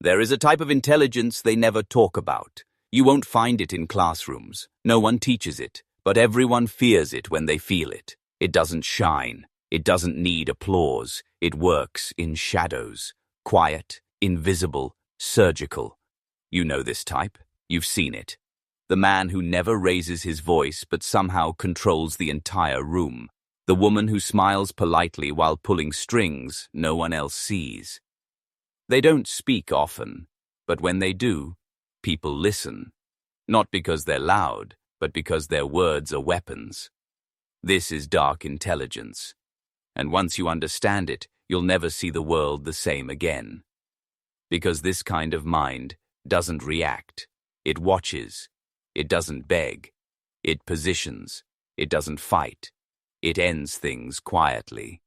There is a type of intelligence they never talk about. You won't find it in classrooms. No one teaches it, but everyone fears it when they feel it. It doesn't shine. It doesn't need applause. It works in shadows. Quiet, invisible, surgical. You know this type. You've seen it. The man who never raises his voice but somehow controls the entire room. The woman who smiles politely while pulling strings no one else sees. They don't speak often, but when they do, people listen. Not because they're loud, but because their words are weapons. This is dark intelligence. And once you understand it, you'll never see the world the same again. Because this kind of mind doesn't react. It watches. It doesn't beg. It positions. It doesn't fight. It ends things quietly.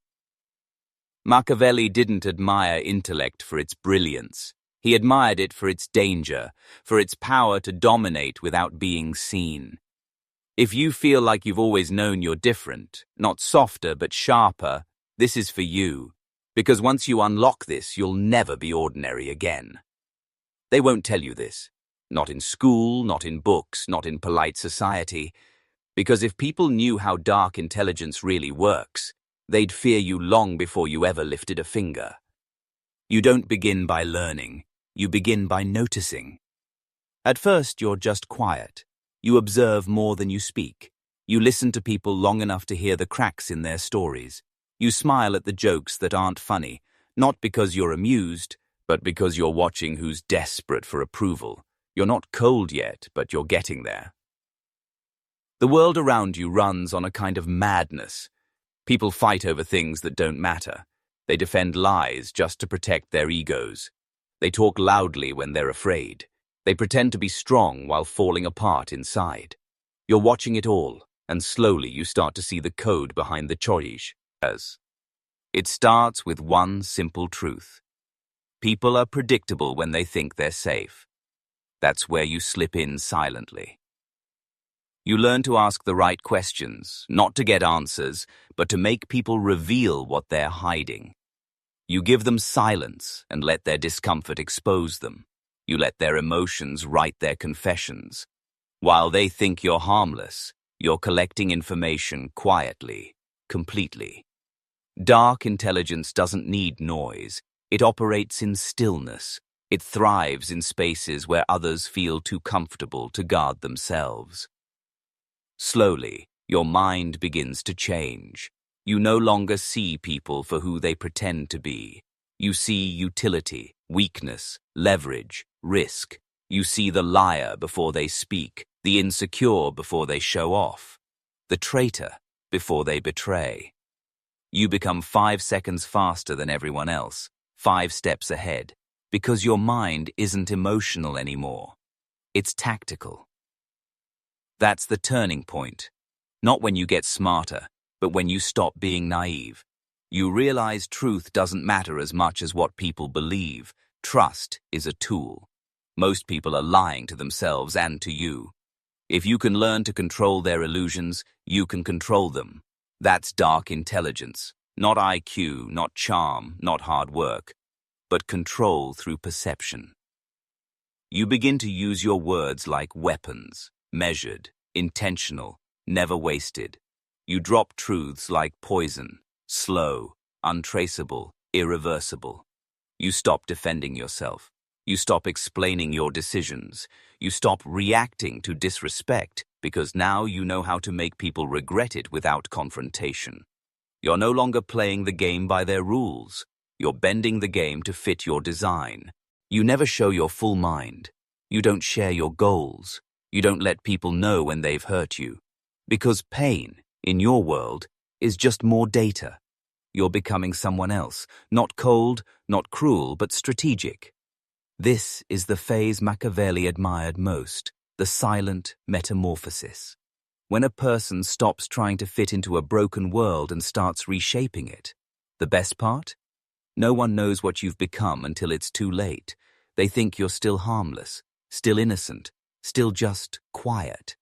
Machiavelli didn't admire intellect for its brilliance. He admired it for its danger, for its power to dominate without being seen. If you feel like you've always known you're different, not softer but sharper, this is for you. Because once you unlock this, you'll never be ordinary again. They won't tell you this. Not in school, not in books, not in polite society. Because if people knew how dark intelligence really works, they'd fear you long before you ever lifted a finger. You don't begin by learning. You begin by noticing. At first, you're just quiet. You observe more than you speak. You listen to people long enough to hear the cracks in their stories. You smile at the jokes that aren't funny, not because you're amused, but because you're watching who's desperate for approval. You're not cold yet, but you're getting there. The world around you runs on a kind of madness. People fight over things that don't matter. They defend lies just to protect their egos. They talk loudly when they're afraid. They pretend to be strong while falling apart inside. You're watching it all, and slowly you start to see the code behind the choice. It starts with one simple truth. People are predictable when they think they're safe. That's where you slip in silently. You learn to ask the right questions, not to get answers, but to make people reveal what they're hiding. You give them silence and let their discomfort expose them. You let their emotions write their confessions. While they think you're harmless, you're collecting information quietly, completely. Dark intelligence doesn't need noise. It operates in stillness. It thrives in spaces where others feel too comfortable to guard themselves. Slowly, your mind begins to change. You no longer see people for who they pretend to be. You see utility, weakness, leverage, risk. You see the liar before they speak, the insecure before they show off, the traitor before they betray. You become 5 seconds faster than everyone else, 5 steps ahead, because your mind isn't emotional anymore. It's tactical. That's the turning point. Not when you get smarter, but when you stop being naive. You realize truth doesn't matter as much as what people believe. Trust is a tool. Most people are lying to themselves and to you. If you can learn to control their illusions, you can control them. That's dark intelligence. Not IQ, not charm, not hard work, but control through perception. You begin to use your words like weapons. Measured, intentional, never wasted. You drop truths like poison, slow, untraceable, irreversible. You stop defending yourself. You stop explaining your decisions. You stop reacting to disrespect because now you know how to make people regret it without confrontation. You're no longer playing the game by their rules. You're bending the game to fit your design. You never show your full mind. You don't share your goals. You don't let people know when they've hurt you. Because pain, in your world, is just more data. You're becoming someone else, not cold, not cruel, but strategic. This is the phase Machiavelli admired most, the silent metamorphosis. When a person stops trying to fit into a broken world and starts reshaping it. The best part? No one knows what you've become until it's too late. They think you're still harmless, still innocent, still just quiet.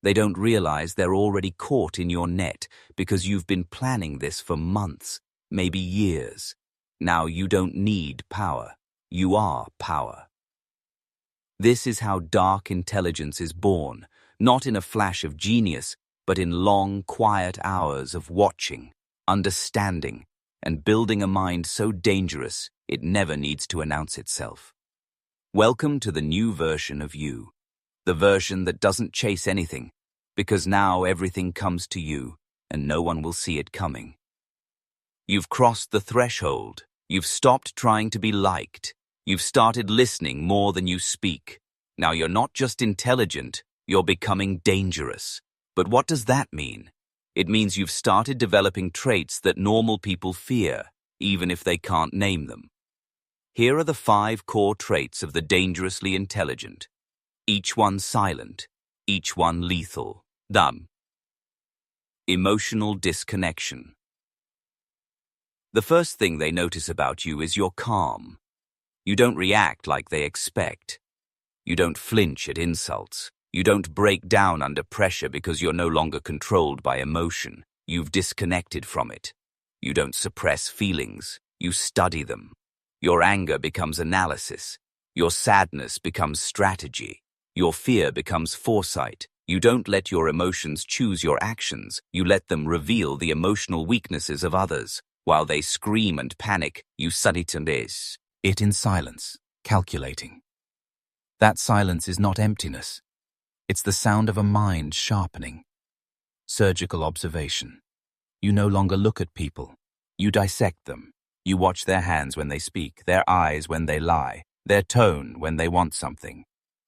They don't realize they're already caught in your net because you've been planning this for months, maybe years. Now you don't need power. You are power. This is how dark intelligence is born, not in a flash of genius, but in long, quiet hours of watching, understanding, and building a mind so dangerous it never needs to announce itself. Welcome to the new version of you, the version that doesn't chase anything, because now everything comes to you and no one will see it coming. You've crossed the threshold. You've stopped trying to be liked. You've started listening more than you speak. Now you're not just intelligent, you're becoming dangerous. But what does that mean? It means you've started developing traits that normal people fear, even if they can't name them. Here are the 5 core traits of the dangerously intelligent. Each one silent, each one lethal. Done. Emotional disconnection. The first thing they notice about you is you're calm. You don't react like they expect. You don't flinch at insults. You don't break down under pressure because you're no longer controlled by emotion. You've disconnected from it. You don't suppress feelings. You study them. Your anger becomes analysis. Your sadness becomes strategy. Your fear becomes foresight. You don't let your emotions choose your actions. You let them reveal the emotional weaknesses of others. While they scream and panic, you study this. It in silence, calculating. That silence is not emptiness. It's the sound of a mind sharpening. Surgical observation. You no longer look at people. You dissect them. You watch their hands when they speak, their eyes when they lie, their tone when they want something.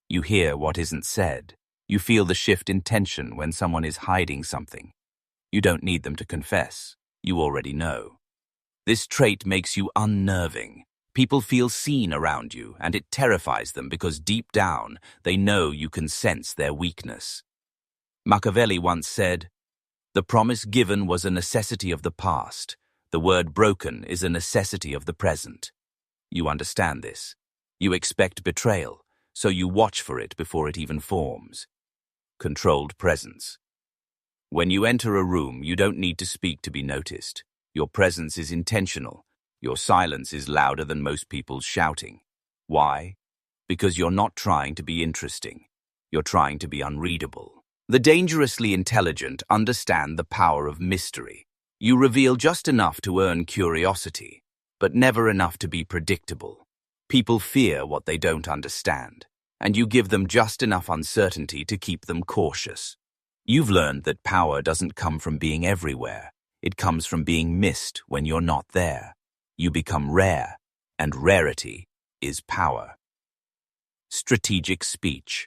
You hear what isn't said. You feel the shift in tension when someone is hiding something. You don't need them to confess. You already know. This trait makes you unnerving. People feel seen around you, and it terrifies them because deep down, they know you can sense their weakness. Machiavelli once said, "The promise given was a necessity of the past. The word broken is a necessity of the present." You understand this. You expect betrayal, so you watch for it before it even forms. Controlled presence. When you enter a room, you don't need to speak to be noticed. Your presence is intentional. Your silence is louder than most people's shouting. Why? Because you're not trying to be interesting. You're trying to be unreadable. The dangerously intelligent understand the power of mystery. You reveal just enough to earn curiosity, but never enough to be predictable. People fear what they don't understand, and you give them just enough uncertainty to keep them cautious. You've learned that power doesn't come from being everywhere. It comes from being missed when you're not there. You become rare, and rarity is power. Strategic speech.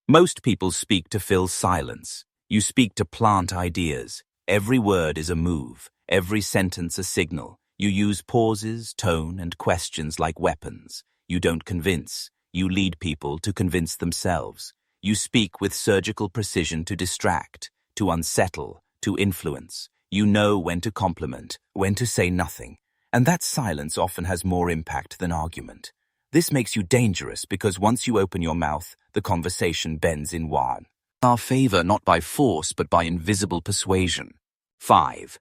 Most people speak to fill silence. You speak to plant ideas. Every word is a move, every sentence a signal. You use pauses, tone, and questions like weapons. You don't convince. You lead people to convince themselves. You speak with surgical precision to distract, to unsettle, to influence. You know when to compliment, when to say nothing. And that silence often has more impact than argument. This makes you dangerous because once you open your mouth, the conversation bends in one. Our favor not by force but by invisible persuasion. 5.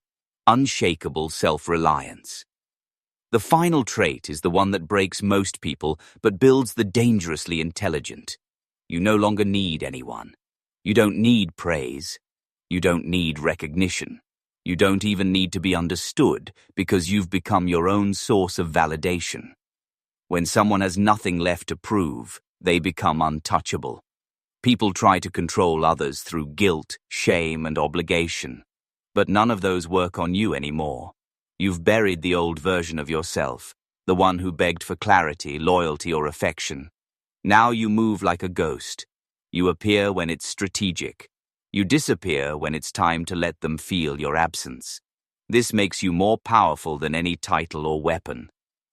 Unshakable self-reliance. The final trait is the one that breaks most people but builds the dangerously intelligent. You no longer need anyone. You don't need praise. You don't need recognition. You don't even need to be understood because you've become your own source of validation. When someone has nothing left to prove, they become untouchable. People try to control others through guilt, shame, and obligation. But none of those work on you anymore. You've buried the old version of yourself, the one who begged for clarity, loyalty, or affection. Now you move like a ghost. You appear when it's strategic. You disappear when it's time to let them feel your absence. This makes you more powerful than any title or weapon,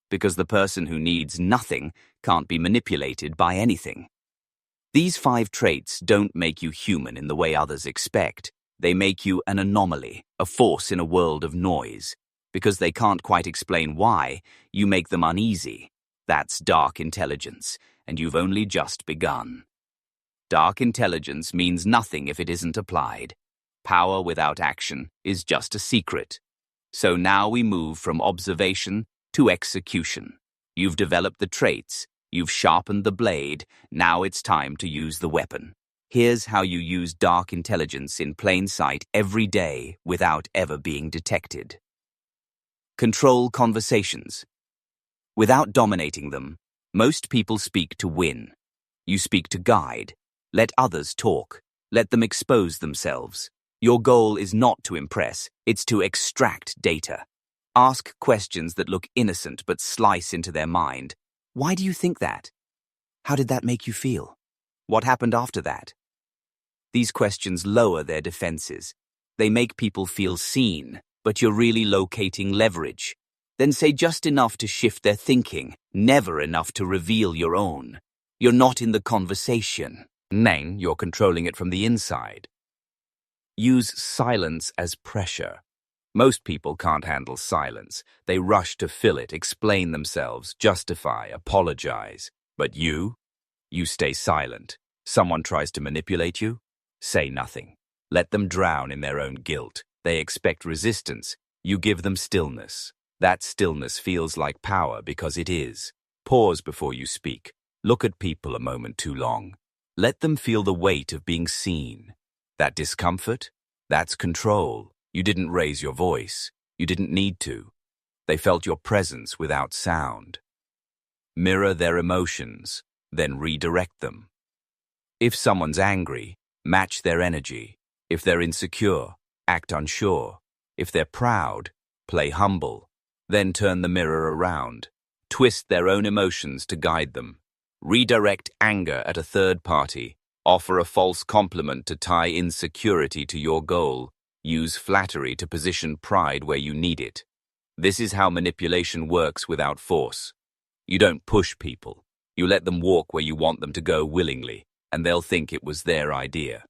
because the person who needs nothing can't be manipulated by anything. These 5 traits don't make you human in the way others expect. They make you an anomaly, a force in a world of noise. Because they can't quite explain why, you make them uneasy. That's dark intelligence, and you've only just begun. Dark intelligence means nothing if it isn't applied. Power without action is just a secret. So now we move from observation to execution. You've developed the traits. You've sharpened the blade. Now it's time to use the weapon. Here's how you use dark intelligence in plain sight every day without ever being detected. Control conversations. Without dominating them, most people speak to win. You speak to guide. Let others talk. Let them expose themselves. Your goal is not to impress, it's to extract data. Ask questions that look innocent but slice into their mind. Why do you think that? How did that make you feel? What happened after that? These questions lower their defenses. They make people feel seen, but you're really locating leverage. Then say just enough to shift their thinking, never enough to reveal your own. You're not in the conversation. Then you're controlling it from the inside. Use silence as pressure. Most people can't handle silence. They rush to fill it, explain themselves, justify, apologize. But you stay silent. Someone tries to manipulate you? Say nothing. Let them drown in their own guilt. They expect resistance. You give them stillness. That stillness feels like power because it is. Pause before you speak. Look at people a moment too long. Let them feel the weight of being seen. That discomfort? That's control. You didn't raise your voice. You didn't need to. They felt your presence without sound. Mirror their emotions, then redirect them. If someone's angry, match their energy. If they're insecure, act unsure. If they're proud, play humble. Then turn the mirror around. Twist their own emotions to guide them. Redirect anger at a third party. Offer a false compliment to tie insecurity to your goal. Use flattery to position pride where you need it. This is how manipulation works without force. You don't push people. You let them walk where you want them to go willingly, and they'll think it was their idea.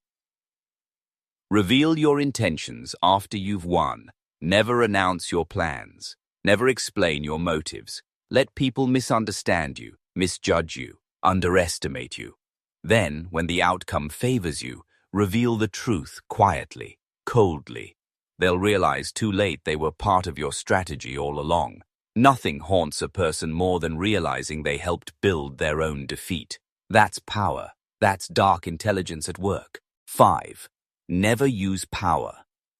Reveal your intentions after you've won. Never announce your plans. Never explain your motives. Let people misunderstand you, misjudge you, underestimate you. Then, when the outcome favors you, reveal the truth quietly, coldly. They'll realize too late they were part of your strategy all along. Nothing haunts a person more than realizing they helped build their own defeat. That's power. That's dark intelligence at work. 5. Never use power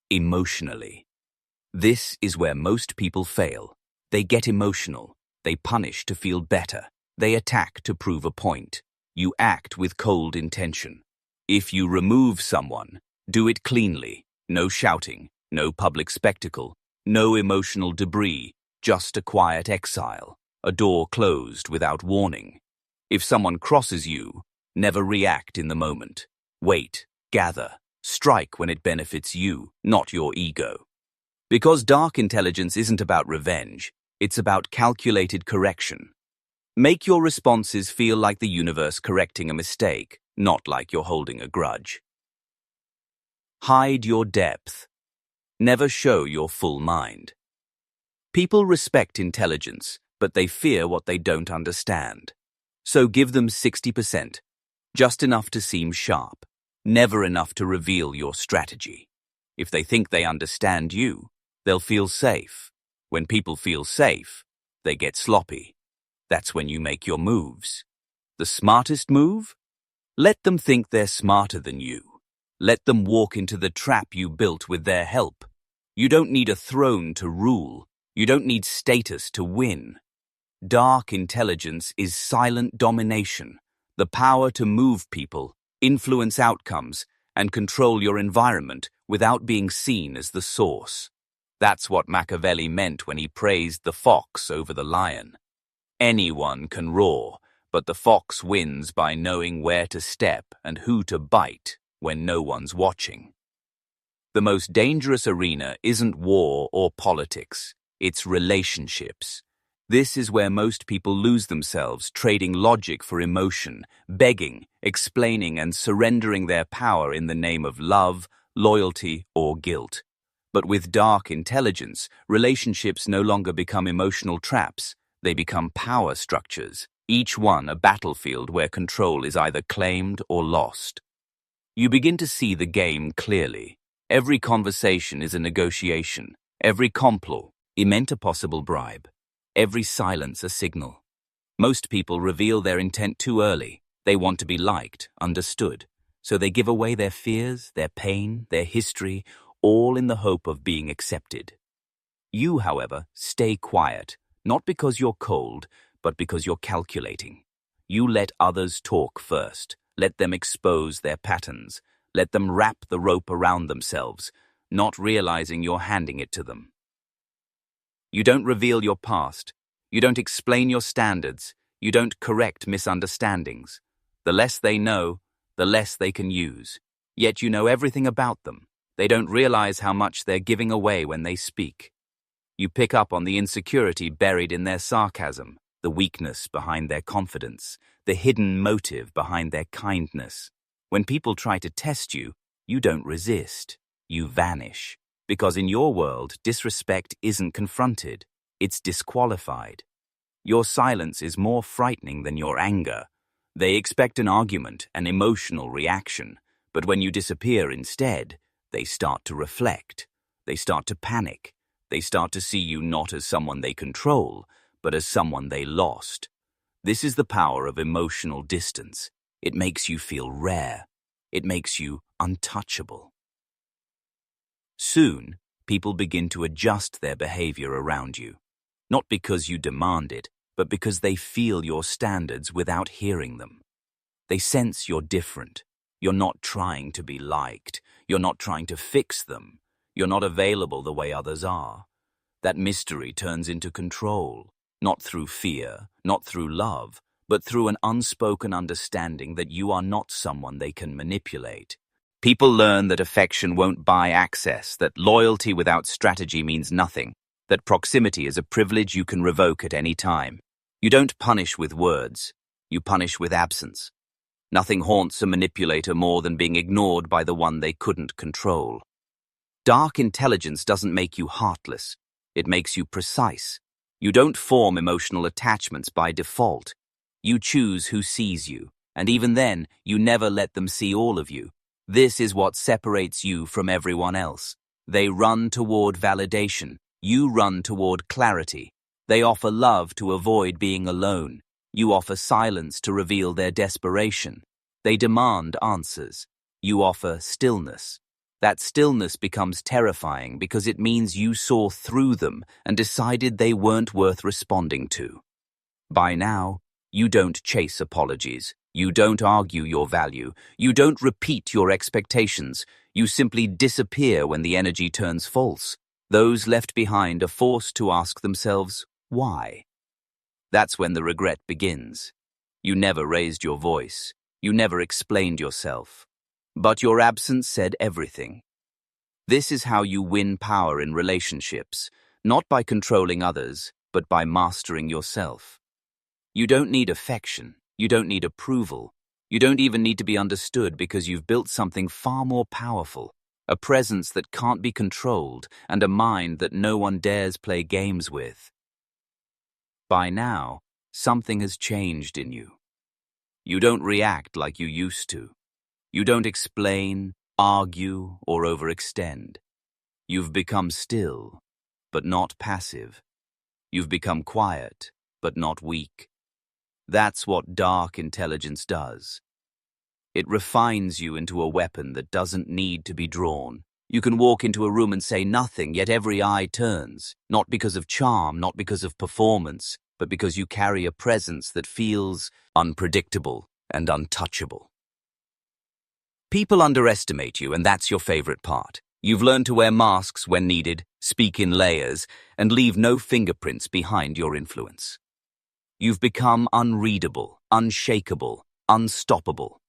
emotionally. This is where most people fail. They get emotional. They punish to feel better. They attack to prove a point. You act with cold intention. If you remove someone, do it cleanly. No shouting, no public spectacle, no emotional debris, just a quiet exile, a door closed without warning. If someone crosses you, never react in the moment. Wait, gather, strike when it benefits you, not your ego. Because dark intelligence isn't about revenge, it's about calculated correction. Make your responses feel like the universe correcting a mistake, not like you're holding a grudge. Hide your depth. Never show your full mind. People respect intelligence, but they fear what they don't understand. So give them 60%, just enough to seem sharp, never enough to reveal your strategy. If they think they understand you, they'll feel safe. When people feel safe, they get sloppy. That's when you make your moves. The smartest move? Let them think they're smarter than you. Let them walk into the trap you built with their help. You don't need a throne to rule. You don't need status to win. Dark intelligence is silent domination, the power to move people, influence outcomes, and control your environment without being seen as the source. That's what Machiavelli meant when he praised the fox over the lion. Anyone can roar, but the fox wins by knowing where to step and who to bite when no one's watching. The most dangerous arena isn't war or politics, it's relationships. This is where most people lose themselves, trading logic for emotion, begging, explaining, and surrendering their power in the name of love, loyalty, or guilt. But with dark intelligence, relationships no longer become emotional traps. They become power structures, each one a battlefield where control is either claimed or lost. You begin to see the game clearly. Every conversation is a negotiation. Every complot meant a possible bribe. Every silence a signal. Most people reveal their intent too early. They want to be liked, understood. So they give away their fears, their pain, their history, all in the hope of being accepted. You, however, stay quiet, not because you're cold, but because you're calculating. You let others talk first. Let them expose their patterns. Let them wrap the rope around themselves, not realizing you're handing it to them. You don't reveal your past. You don't explain your standards. You don't correct misunderstandings. The less they know, the less they can use. Yet you know everything about them. They don't realize how much they're giving away when they speak. You pick up on the insecurity buried in their sarcasm, the weakness behind their confidence, the hidden motive behind their kindness. When people try to test you, you don't resist. You vanish. Because in your world, disrespect isn't confronted. It's disqualified. Your silence is more frightening than your anger. They expect an argument, an emotional reaction. But when you disappear instead, they start to reflect. They start to panic. They start to see you not as someone they control, but as someone they lost. This is the power of emotional distance. It makes you feel rare. It makes you untouchable. Soon, people begin to adjust their behavior around you. Not because you demand it, but because they feel your standards without hearing them. They sense you're different. You're not trying to be liked. You're not trying to fix them. You're not available the way others are. That mystery turns into control, not through fear, not through love, but through an unspoken understanding that you are not someone they can manipulate. People learn that affection won't buy access, that loyalty without strategy means nothing, that proximity is a privilege you can revoke at any time. You don't punish with words, you punish with absence. Nothing haunts a manipulator more than being ignored by the one they couldn't control. Dark intelligence doesn't make you heartless, it makes you precise. You don't form emotional attachments by default. You choose who sees you, and even then, you never let them see all of you. This is what separates you from everyone else. They run toward validation. You run toward clarity. They offer love to avoid being alone. You offer silence to reveal their desperation. They demand answers. You offer stillness. That stillness becomes terrifying because it means you saw through them and decided they weren't worth responding to. By now, you don't chase apologies. You don't argue your value. You don't repeat your expectations. You simply disappear when the energy turns false. Those left behind are forced to ask themselves, why? That's when the regret begins. You never raised your voice. You never explained yourself. But your absence said everything. This is how you win power in relationships, not by controlling others, but by mastering yourself. You don't need affection. You don't need approval. You don't even need to be understood because you've built something far more powerful, a presence that can't be controlled and a mind that no one dares play games with. By now, something has changed in you. You don't react like you used to. You don't explain, argue, or overextend. You've become still, but not passive. You've become quiet, but not weak. That's what dark intelligence does. It refines you into a weapon that doesn't need to be drawn. You can walk into a room and say nothing, yet every eye turns, not because of charm, not because of performance, but because you carry a presence that feels unpredictable and untouchable. People underestimate you, and that's your favorite part. You've learned to wear masks when needed, speak in layers, and leave no fingerprints behind your influence. You've become unreadable, unshakable, unstoppable.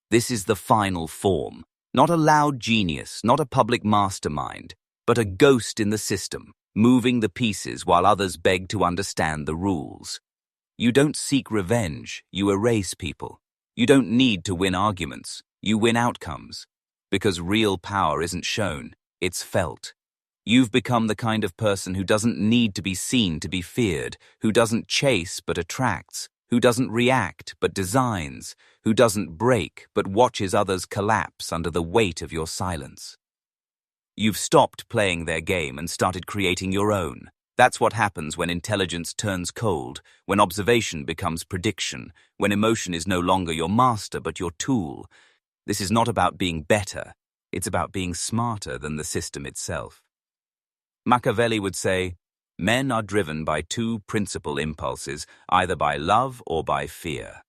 This is the final form, not a loud genius, not a public mastermind, but a ghost in the system, moving the pieces while others beg to understand the rules. You don't seek revenge, you erase people. You don't need to win arguments, you win outcomes. Because real power isn't shown, it's felt. You've become the kind of person who doesn't need to be seen to be feared, who doesn't chase but attracts, who doesn't react but designs, who doesn't break but watches others collapse under the weight of your silence. You've stopped playing their game and started creating your own. That's what happens when intelligence turns cold, when observation becomes prediction, when emotion is no longer your master but your tool. This is not about being better, it's about being smarter than the system itself. Machiavelli would say, men are driven by two principal impulses, either by love or by fear.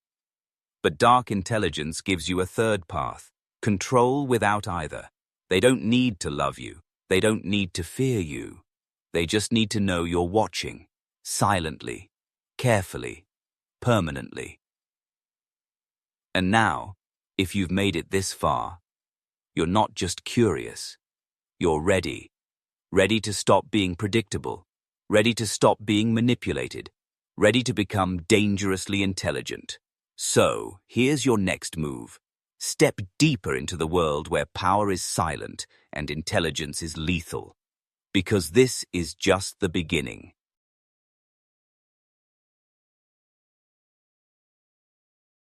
But dark intelligence gives you a third path, control without either. They don't need to love you, they don't need to fear you. They just need to know you're watching, silently, carefully, permanently. And now, if you've made it this far, you're not just curious, you're ready. Ready to stop being predictable, ready to stop being manipulated, ready to become dangerously intelligent. So, here's your next move. Step deeper into the world where power is silent and intelligence is lethal. Because this is just the beginning.